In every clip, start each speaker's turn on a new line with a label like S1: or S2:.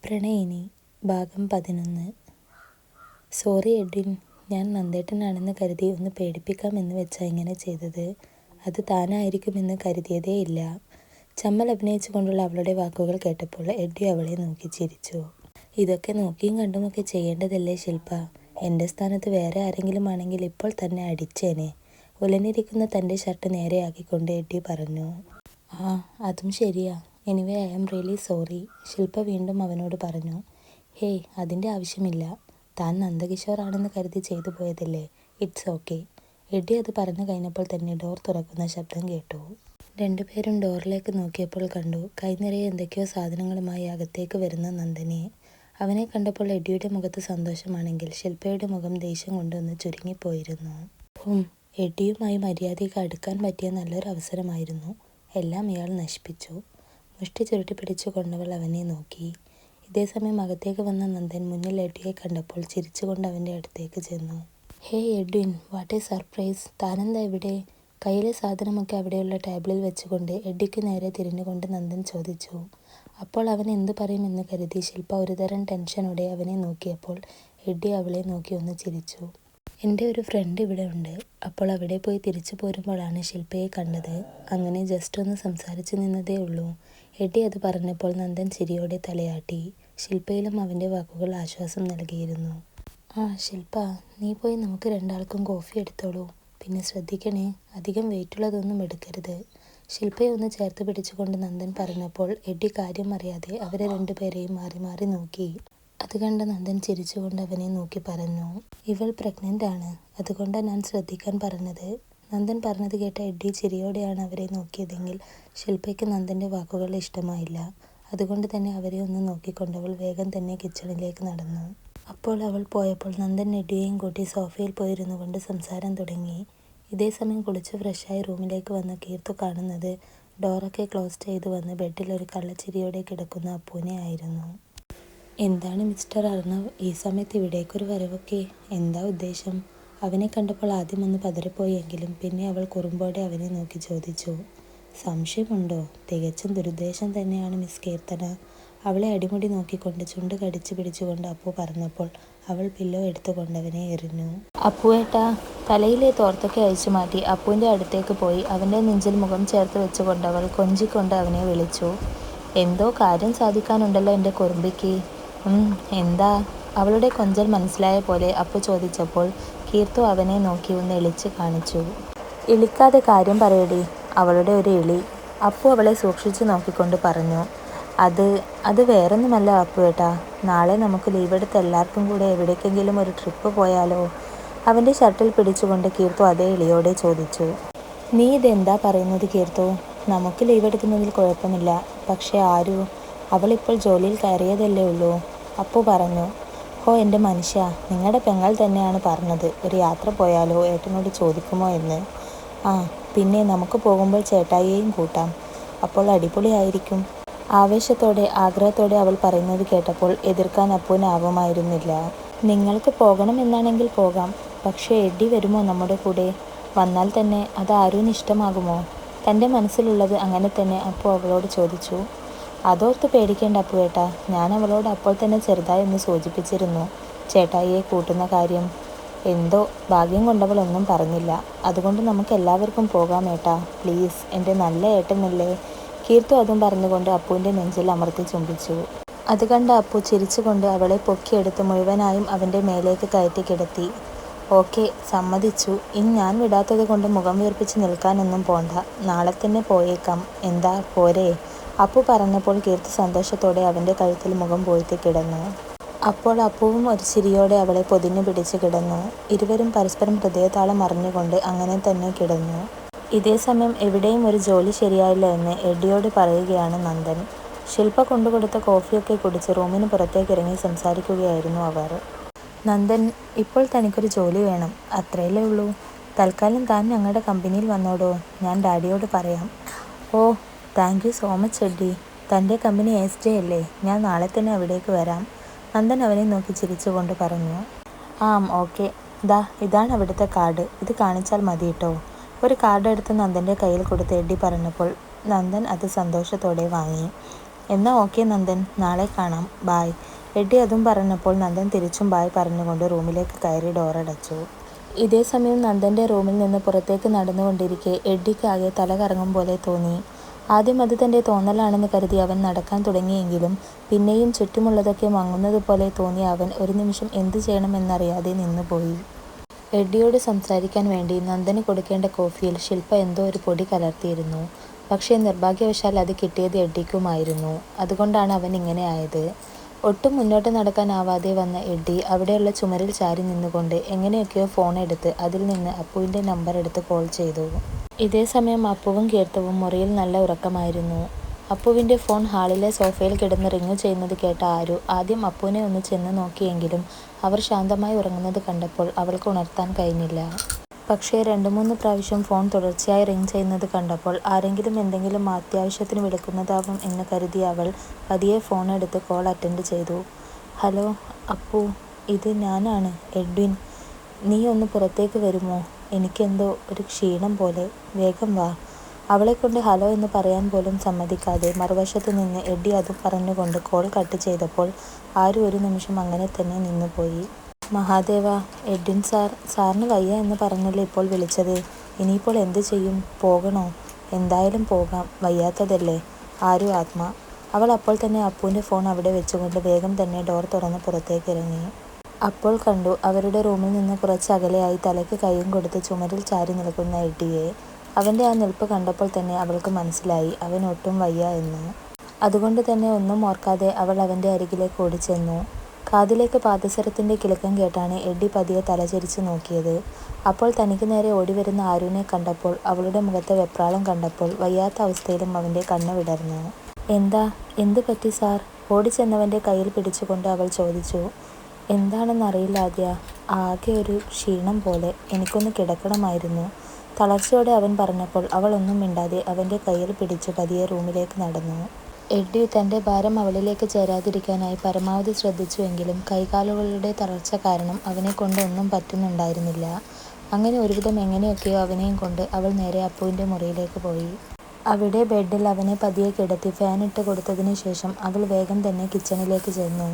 S1: പ്രണയിനി ഭാഗം 11. Sorry Edwin, ഞാൻ നന്ദേട്ടനാണെന്ന് കരുതി ഒന്ന് പേടിപ്പിക്കാമെന്ന് വെച്ചാ ഇങ്ങനെ ചെയ്തത്. അത് താനായിരിക്കുമെന്ന് കരുതിയതേയില്ല. ചമ്മൽ അഭിനയിച്ചുകൊണ്ടുള്ള അവളുടെ വാക്കുകൾ കേട്ടപ്പോൾ എഡ്വി അവളെ നോക്കി ചിരിച്ചു. ഇതൊക്കെ നോക്കിയും കണ്ടുമൊക്കെ ചെയ്യേണ്ടതല്ലേ ശില്പ. എൻ്റെ സ്ഥാനത്ത് വേറെ ആരെങ്കിലും ആണെങ്കിൽ ഇപ്പോൾ തന്നെ അടിച്ചേനെ. ഉലഞ്ഞിരിക്കുന്ന തൻ്റെ ഷർട്ട് നേരെയാക്കിക്കൊണ്ട് എഡ്വി പറഞ്ഞു. അതും ശരിയാ. Anyway I am really sorry, Shilpa വീണ്ടും അവനോട് പറഞ്ഞു. ഹേയ്, അതിൻ്റെ ആവശ്യമില്ല. താൻ നന്ദകിഷോർ ആണെന്ന് കരുതി ചെയ്തു പോയതല്ലേ. It's okay. എഡ്വി അത് പറഞ്ഞു കഴിഞ്ഞപ്പോൾ തന്നെ ഡോർ തുറക്കുന്ന ശബ്ദം കേട്ടു. രണ്ടുപേരും ഡോറിലേക്ക് നോക്കിയപ്പോൾ കണ്ടു കൈനിറയെ എന്തൊക്കെയോ സാധനങ്ങളുമായി അകത്തേക്ക് വരുന്ന നന്ദനെ. അവനെ കണ്ടപ്പോൾ എഡ്വിയുടെ മുഖത്ത് സന്തോഷമാണെങ്കിൽ ശില്പയുടെ മുഖം ദേഷ്യം കൊണ്ടൊന്ന് ചുരുങ്ങിപ്പോയിരുന്നു. എഡ്വിയുമായി മര്യാദയ്ക്ക് അടുക്കാൻ പറ്റിയ നല്ലൊരു അവസരമായിരുന്നു. എല്ലാം ഇയാൾ നശിപ്പിച്ചു. മുഷ്ടി ചുരുട്ടി പിടിച്ചു കൊണ്ടവൾ അവനെ നോക്കി. ഇതേസമയം അകത്തേക്ക് വന്ന നന്ദൻ മുന്നിൽ എഡ്വിയെ കണ്ടപ്പോൾ ചിരിച്ചുകൊണ്ട് അവൻ്റെ അടുത്തേക്ക് ചെന്നു. Hey Edwin, what a surprise. താനെന്താ ഇവിടെ? കയ്യിലെ സാധനമൊക്കെ അവിടെയുള്ള ടേബിളിൽ വെച്ചുകൊണ്ട് എഡ്വിക്ക് നേരെ തിരിഞ്ഞുകൊണ്ട് നന്ദൻ ചോദിച്ചു. അപ്പോൾ അവൻ എന്തു പറയുമെന്ന് കരുതി ശില്പ ഒരുതരം ടെൻഷനോടെ അവനെ നോക്കിയപ്പോൾ എഡ്വി അവളെ നോക്കി ഒന്ന് ചിരിച്ചു. എൻ്റെ ഒരു ഫ്രണ്ട് ഇവിടെ ഉണ്ട്. അപ്പോൾ അവിടെ പോയി തിരിച്ചു പോരുമ്പോഴാണ് ശില്പയെ കണ്ടത്. അങ്ങനെ ജസ്റ്റ് ഒന്ന് സംസാരിച്ചു നിന്നതേ ഉള്ളൂ. എഡ്വി അത് പറഞ്ഞപ്പോൾ നന്ദൻ ചിരിയോടെ തലയാട്ടി. ശില്പയിലും അവൻ്റെ വാക്കുകൾ ആശ്വാസം നൽകിയിരുന്നു. ശില്പ, നീ പോയി നമുക്ക് രണ്ടാൾക്കും കോഫി എടുത്തോളൂ. പിന്നെ ശ്രദ്ധിക്കണേ, അധികം വെയിറ്റുള്ളതൊന്നും എടുക്കരുത്. ശില്പയെ ഒന്ന് ചേർത്ത് പിടിച്ചുകൊണ്ട് നന്ദൻ പറഞ്ഞപ്പോൾ എഡ്വി കാര്യം അറിയാതെ അവരെ രണ്ടുപേരെയും മാറി മാറി നോക്കി. അത് കണ്ട നന്ദൻ ചിരിച്ചുകൊണ്ട് അവനെ നോക്കി പറഞ്ഞു. ഇവൾ പ്രഗ്നൻ്റ് ആണ്, അതുകൊണ്ടാണ് ഞാൻ ശ്രദ്ധിക്കാൻ പറഞ്ഞത്. നന്ദൻ പറഞ്ഞത് കേട്ട എഡ്വി ചിരിയോടെയാണ് അവരെ നോക്കിയതെങ്കിൽ ശില്പയ്ക്ക് നന്ദൻ്റെ വാക്കുകൾ ഇഷ്ടമായില്ല. അതുകൊണ്ട് തന്നെ അവരെ ഒന്ന് നോക്കിക്കൊണ്ടവൾ വേഗം തന്നെ കിച്ചണിലേക്ക് നടന്നു. അപ്പോൾ അവൾ പോയപ്പോൾ നന്ദൻ എഡ്വിയെയും കൂട്ടി സോഫയിൽ പോയിരുന്നു കൊണ്ട് സംസാരം തുടങ്ങി. ഇതേസമയം കുളിച്ച് ഫ്രഷായി റൂമിലേക്ക് വന്ന കീർത്തു കാണുന്നത് ഡോറൊക്കെ ക്ലോസ് ചെയ്ത് വന്ന് ബെഡിൽ ഒരു കള്ളച്ചിരിയോടെ കിടക്കുന്ന അപ്പുവിനെ ആയിരുന്നു. എന്താണ് മിസ്റ്റർ അർണവ് ഈ സമയത്ത് ഇവിടേക്കൊരു വരവൊക്കെ? എന്താ ഉദ്ദേശം? അവനെ കണ്ടപ്പോൾ ആദ്യം ഒന്ന് പതറിപ്പോയെങ്കിലും പിന്നെ അവൾ കുറുമ്പോടെ അവനെ നോക്കി ചോദിച്ചു. സംശയമുണ്ടോ? തികച്ചും ദുരുദ്ദേശം തന്നെയാണ് മിസ് കീർത്തന. അവളെ അടിമുടി നോക്കിക്കൊണ്ട് ചുണ്ട് കടിച്ചു പിടിച്ചുകൊണ്ട് അപ്പു പറഞ്ഞപ്പോൾ അവൾ പില്ലോ എടുത്തുകൊണ്ട് അവനെ എറിഞ്ഞു. അപ്പുവേട്ടാ. തലയിലെ തോർത്തൊക്കെ അഴിച്ചു മാറ്റി അപ്പുവിൻ്റെ അടുത്തേക്ക് പോയി അവൻ്റെ നെഞ്ചിൽ മുഖം ചേർത്ത് വെച്ചുകൊണ്ട് അവൾ കൊഞ്ചിക്കൊണ്ട് അവനെ വിളിച്ചു. എന്തോ കാര്യം സാധിക്കാനുണ്ടല്ലോ എൻ്റെ കുറുമ്പിക്ക്. എന്താ? അവളുടെ കൊഞ്ചൽ മനസ്സിലായ പോലെ അപ്പു ചോദിച്ചപ്പോൾ കീർത്തു അവനെ നോക്കി ഒന്ന് എളിച്ച് കാണിച്ചു. ഇളിക്കാതെ കാര്യം പറയടി. അവളുടെ ഒരു ഇളി. അപ്പു അവളെ സൂക്ഷിച്ചു നോക്കിക്കൊണ്ട് പറഞ്ഞു. അത് വേറൊന്നുമല്ല അപ്പുവേട്ടാ. നാളെ നമുക്ക് ലീവെടുത്ത് എല്ലാവർക്കും കൂടെ എവിടേക്കെങ്കിലും ഒരു ട്രിപ്പ് പോയാലോ? അവൻ്റെ ഷർട്ടിൽ പിടിച്ചുകൊണ്ട് കീർത്തു അതേ ഇളിയോടെ ചോദിച്ചു. നീ ഇതെന്താ പറയുന്നത് കീർത്തു? നമുക്ക് ലീവെടുക്കുന്നതിൽ കുഴപ്പമില്ല. പക്ഷേ ആരു? അവളിപ്പോൾ ജോലിയിൽ കയറിയതല്ലേ ഉള്ളൂ, അപ്പു പറഞ്ഞു. എൻ്റെ മനുഷ്യ, നിങ്ങളുടെ പെങ്ങൾ തന്നെയാണ് പറഞ്ഞത് ഒരു യാത്ര പോയാലോ, ഏട്ടനോട് ചോദിക്കുമോ എന്ന്. പിന്നെ നമുക്ക് പോകുമ്പോൾ ചേട്ടായിയെയും കൂട്ടാം. അപ്പോൾ അടിപൊളിയായിരിക്കും. ആവേശത്തോടെ ആഗ്രഹത്തോടെ അവൾ പറയുന്നത് കേട്ടപ്പോൾ എതിർക്കാൻ അപ്പുവിനാവുമായിരുന്നില്ല. നിങ്ങൾക്ക് പോകണമെന്നാണെങ്കിൽ പോകാം. പക്ഷേ എഡ്വി വരുമോ നമ്മുടെ കൂടെ? വന്നാൽ തന്നെ അത് ആരുവിന് ഇഷ്ടമാകുമോ? തൻ്റെ മനസ്സിലുള്ളത് അങ്ങനെ തന്നെ അപ്പു അവളോട് ചോദിച്ചു. അതോർത്ത് പേടിക്കേണ്ട അപ്പുവേട്ടാ. ഞാൻ അവളോട് അപ്പോൾ തന്നെ ചെറുതായി ഒന്ന് സൂചിപ്പിച്ചിരുന്നു ചേട്ടായിയെ കൂട്ടുന്ന കാര്യം. എന്തോ ഭാഗ്യം കൊണ്ടവൾ ഒന്നും പറഞ്ഞില്ല. അതുകൊണ്ട് നമുക്ക് എല്ലാവർക്കും പോകാം ഏട്ടാ, പ്ലീസ്. എൻ്റെ നല്ല ഏട്ടനല്ലേ. കീർത്തു അതും പറഞ്ഞുകൊണ്ട് അപ്പുവിൻ്റെ നെഞ്ചിൽ അമർത്തി ചുംബിച്ചു. അത് കണ്ട അപ്പു ചിരിച്ചുകൊണ്ട് അവളെ പൊക്കിയെടുത്ത് മുഴുവനായും അവൻ്റെ മേലേക്ക് കയറ്റി കിടത്തി. ഓക്കെ, സമ്മതിച്ചു. ഇനി ഞാൻ വിടാത്തത് കൊണ്ട് മുഖം വീർപ്പിച്ച് നിൽക്കാനൊന്നും പോണ്ട. നാളെ തന്നെ പോയേക്കാം. എന്താ, പോരെ? അപ്പു പറഞ്ഞപ്പോൾ കീർത്തു സന്തോഷത്തോടെ അവൻ്റെ കഴുത്തിൽ മുഖം പൂഴ്ത്തി കിടന്നു. അപ്പോൾ അപ്പുവും ഒരു ചിരിയോടെ അവളെ പൊതിഞ്ഞു പിടിച്ച് കിടന്നു. ഇരുവരും പരസ്പരം ഹൃദയതാളം അറിഞ്ഞുകൊണ്ട് അങ്ങനെ തന്നെ കിടന്നു. ഇതേസമയം എവിടെയും ഒരു ജോലി ശരിയായില്ല എന്ന് എഡ്വിയോട് പറയുകയാണ് നന്ദൻ. ശില്പ കൊണ്ടുകൊടുത്ത കോഫിയൊക്കെ കുടിച്ച് റൂമിന് പുറത്തേക്ക് ഇറങ്ങി സംസാരിക്കുകയായിരുന്നു അവർ. നന്ദൻ, ഇപ്പോൾ തനിക്കൊരു ജോലി വേണം, അത്രയല്ലേ ഉള്ളൂ. തൽക്കാലം താൻ ഞങ്ങളുടെ കമ്പനിയിൽ വന്നോടോ. ഞാൻ ഡാഡിയോട് പറയാം. Thank you so much Edwi. തൻ്റെ കമ്പനി SJ അല്ലേ? ഞാൻ നാളെ തന്നെ അവിടേക്ക് വരാം. നന്ദൻ അവനെ നോക്കി ചിരിച്ചുകൊണ്ട് പറഞ്ഞു. ഓക്കെ. ഇതാണ് അവിടുത്തെ കാർഡ്. ഇത് കാണിച്ചാൽ മതി കേട്ടോ. ഒരു കാർഡ് എടുത്ത് നന്ദൻ്റെ കയ്യിൽ കൊടുത്ത് എഡ്വി പറഞ്ഞപ്പോൾ നന്ദൻ അത് സന്തോഷത്തോടെ വാങ്ങി. എന്നാൽ ഓക്കെ നന്ദൻ, നാളെ കാണാം, ബായ്. എഡ്ഡി അതും പറഞ്ഞപ്പോൾ നന്ദൻ തിരിച്ചും ബായ് പറഞ്ഞുകൊണ്ട് റൂമിലേക്ക് കയറി ഡോറടച്ചു. ഇതേ സമയം നന്ദൻ്റെ റൂമിൽ നിന്ന് പുറത്തേക്ക് നടന്നുകൊണ്ടിരിക്കെ എഡ്ഡിക്ക് ആകെ തല കറങ്ങും പോലെ തോന്നി. ആദ്യം അത് തൻ്റെ തോന്നലാണെന്ന് കരുതി അവൻ നടക്കാൻ തുടങ്ങിയെങ്കിലും പിന്നെയും ചുറ്റുമുള്ളതൊക്കെ മങ്ങുന്നത് പോലെ തോന്നിയ അവൻ ഒരു നിമിഷം എന്ത് ചെയ്യണമെന്നറിയാതെ നിന്നുപോയി. എഡ്ഡിയോട് സംസാരിക്കാൻ വേണ്ടി നന്ദന് കൊടുക്കേണ്ട കോഫിയിൽ ശില്പ എന്തോ ഒരു പൊടി കലർത്തിയിരുന്നു. പക്ഷേ നിർഭാഗ്യവശാൽ അത് കിട്ടിയത് എഡ്ഡിക്കുമായിരുന്നു. അതുകൊണ്ടാണ് അവൻ ഇങ്ങനെ ആയത്. ഒട്ടും മുന്നോട്ട് നടക്കാനാവാതെ വന്ന എഡ്ഡി അവിടെയുള്ള ചുമരിൽ ചാരി നിന്നുകൊണ്ട് എങ്ങനെയൊക്കെയോ ഫോൺ എടുത്ത് അതിൽ നിന്ന് അപ്പുവിൻ്റെ നമ്പർ എടുത്ത് കോൾ ചെയ്തു. ഇതേ സമയം അപ്പുവും കീർത്തവും മുറിയിൽ നല്ല ഉറക്കമായിരുന്നു. അപ്പുവിൻ്റെ ഫോൺ ഹാളിലെ സോഫയിൽ കിടന്ന് റിങ്ങു ചെയ്യുന്നത് കേട്ട ആരു ആദ്യം അപ്പുവിനെ ഒന്ന് ചെന്ന് നോക്കിയെങ്കിലും അവർ ശാന്തമായി ഉറങ്ങുന്നത് കണ്ടപ്പോൾ അവൾക്ക് ഉണർത്താൻ കഴിഞ്ഞില്ല. പക്ഷേ 2-3 പ്രാവശ്യം ഫോൺ തുടർച്ചയായി റിങ് ചെയ്യുന്നത് കണ്ടപ്പോൾ ആരെങ്കിലും എന്തെങ്കിലും അത്യാവശ്യത്തിന് വിളിക്കുന്നതാവും എന്ന് കരുതിയ അവൾ പതിയെ ഫോൺ എടുത്ത് കോൾ അറ്റൻഡ് ചെയ്തു. ഹലോ അപ്പു, ഇത് ഞാനാണ്, എഡ്വിൻ. നീ ഒന്ന് പുറത്തേക്ക് വരുമോ? എനിക്കെന്തോ ഒരു ക്ഷീണം പോലെ, വേഗം വാ. അവളെക്കൊണ്ട് ഹലോ എന്ന് പറയാൻ പോലും സമ്മതിക്കാതെ മറുവശത്ത് നിന്ന് എഡ്ഡി അതും പറഞ്ഞുകൊണ്ട് കോൾ കട്ട് ചെയ്തപ്പോൾ ആരു ഒരു നിമിഷം അങ്ങനെ തന്നെ നിന്നുപോയി. മഹാദേവ, എഡ്വിൻ സാറിന് വയ്യ എന്ന് പറഞ്ഞല്ലേ ഇപ്പോൾ വിളിച്ചത്. ഇനിയിപ്പോൾ എന്ത് ചെയ്യും? പോകണോ? എന്തായാലും പോകാം, വയ്യാത്തതല്ലേ. ആരു ആത്മ. അവൾ അപ്പോൾ തന്നെ അപ്പുവിൻ്റെ ഫോൺ അവിടെ വെച്ചുകൊണ്ട് വേഗം തന്നെ ഡോർ തുറന്ന് പുറത്തേക്ക് ഇറങ്ങി. അപ്പോൾ കണ്ടു അവരുടെ റൂമിൽ നിന്ന് കുറച്ച് അകലെയായി തലയ്ക്ക് കൈയും കൊടുത്ത് ചുമരിൽ ചാരി നിൽക്കുന്ന എഡ്ഡിയെ. അവൻ്റെ ആ നിൽപ്പ് കണ്ടപ്പോൾ തന്നെ അവൾക്ക് മനസ്സിലായി അവൻ ഒട്ടും വയ്യ എന്ന്. അതുകൊണ്ട് തന്നെ ഒന്നും ഓർക്കാതെ അവൾ അവൻ്റെ അരികിലേക്ക് ഓടിച്ചെന്നു. കാതിലേക്ക് പാദസരത്തിൻ്റെ കിലുക്കം കേട്ടാണ് എഡ്ഡി പതിയെ തലചരിച്ച് നോക്കിയത്. അപ്പോൾ തനിക്ക് നേരെ ഓടിവരുന്ന ആരുവിനെ കണ്ടപ്പോൾ അവളുടെ മുഖത്തെ വെപ്രാളം കണ്ടപ്പോൾ വയ്യാത്ത അവസ്ഥയിലും അവൻ്റെ കണ്ണ് വിടർന്നു. എന്ത് പറ്റി സാർ? ഓടിച്ചെന്നവൻ്റെ കയ്യിൽ പിടിച്ചുകൊണ്ട് അവൾ ചോദിച്ചു. എന്താണെന്നറിയില്ല ആദ്യ, ആകെ ഒരു ക്ഷീണം പോലെ, എനിക്കൊന്ന് കിടക്കണമായിരുന്നു. തളർച്ചയോടെ അവൻ പറഞ്ഞപ്പോൾ അവൾ ഒന്നും മിണ്ടാതെ അവൻ്റെ കയ്യിൽ പിടിച്ചു പതിയെ റൂമിലേക്ക് നടന്നു. എഡ്ഡി തൻ്റെ ഭാരം അവളിലേക്ക് ചേരാതിരിക്കാനായി പരമാവധി ശ്രദ്ധിച്ചുവെങ്കിലും കൈകാലുകളുടെ തളർച്ച കാരണം അവനെ കൊണ്ട് ഒന്നും പറ്റുന്നുണ്ടായിരുന്നില്ല. അങ്ങനെ ഒരുവിധം എങ്ങനെയൊക്കെയോ അവനെയും കൊണ്ട് അവൾ നേരെ അപ്പുവിൻ്റെ മുറിയിലേക്ക് പോയി. അവിടെ ബെഡിൽ അവനെ പതിയെ കിടത്തി ഫാനിട്ട് കൊടുത്തതിന് ശേഷം അവൾ വേഗം തന്നെ കിച്ചണിലേക്ക് ചെന്നു.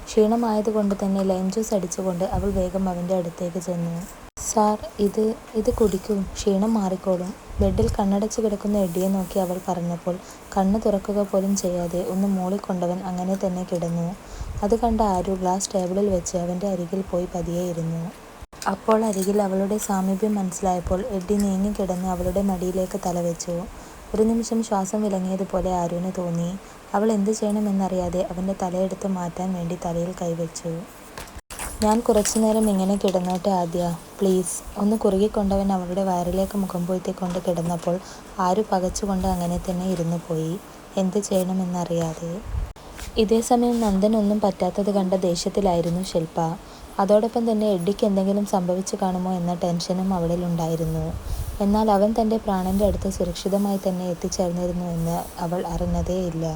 S1: ക്ഷീണമായതുകൊണ്ട് തന്നെ ലൈം ജ്യൂസ് അടിച്ചുകൊണ്ട് അവൾ വേഗം അവൻ്റെ അടുത്തേക്ക് ചെന്നു. സാർ, ഇത് കുടിക്കും, ക്ഷീണം മാറിക്കോളും. ബെഡിൽ കണ്ണടച്ച് കിടക്കുന്ന എഡ്ഡിയെ നോക്കി അവൾ പറഞ്ഞപ്പോൾ കണ്ണ് തുറക്കുക പോലും ചെയ്യാതെ ഒന്ന് മൂളിക്കൊണ്ടവൻ അങ്ങനെ തന്നെ കിടന്നു. അത് കണ്ട ആരു ഗ്ലാസ് ടേബിളിൽ വെച്ച് അവൻ്റെ അരികിൽ പോയി പതിയെ ഇരുന്നു. അപ്പോൾ അരികിൽ അവളുടെ സാമീപ്യം മനസ്സിലായപ്പോൾ എഡ്ഡി നീങ്ങിക്കിടന്ന് അവളുടെ മടിയിലേക്ക് തലവെച്ചു. ഒരു നിമിഷം ശ്വാസം വിലങ്ങിയതുപോലെ ആരുവിന് തോന്നി. അവൾ എന്ത് ചെയ്യണമെന്നറിയാതെ അവൻ്റെ തലയെടുത്ത് മാറ്റാൻ വേണ്ടി തലയിൽ കൈവച്ചു. ഞാൻ കുറച്ചുനേരം ഇങ്ങനെ കിടന്നോട്ടെ ആദ്യ, പ്ലീസ്. ഒന്ന് കുറുകിക്കൊണ്ടവൻ അവളുടെ വയറിലേക്ക് മുഖം പൂഴ്ത്തിക്കൊണ്ട് കിടന്നപ്പോൾ ആരു പകച്ചുകൊണ്ട് അങ്ങനെ തന്നെ ഇരുന്നു പോയി, എന്ത് ചെയ്യണമെന്നറിയാതെ. ഇതേ സമയം നന്ദൻ ഒന്നും പറ്റാത്തത് കണ്ട ദേഷ്യത്തിലായിരുന്നു ശില്പ. അതോടൊപ്പം തന്നെ എഡ്ഡിക്ക് എന്തെങ്കിലും സംഭവിച്ചു കാണുമോ എന്ന ടെൻഷനും അവളിലുണ്ടായിരുന്നു. എന്നാൽ അവൻ തൻ്റെ പ്രാണൻ്റെ അടുത്ത് സുരക്ഷിതമായി തന്നെ എത്തിച്ചേർന്നിരുന്നു എന്ന് അവൾ അറിഞ്ഞതേയില്ല.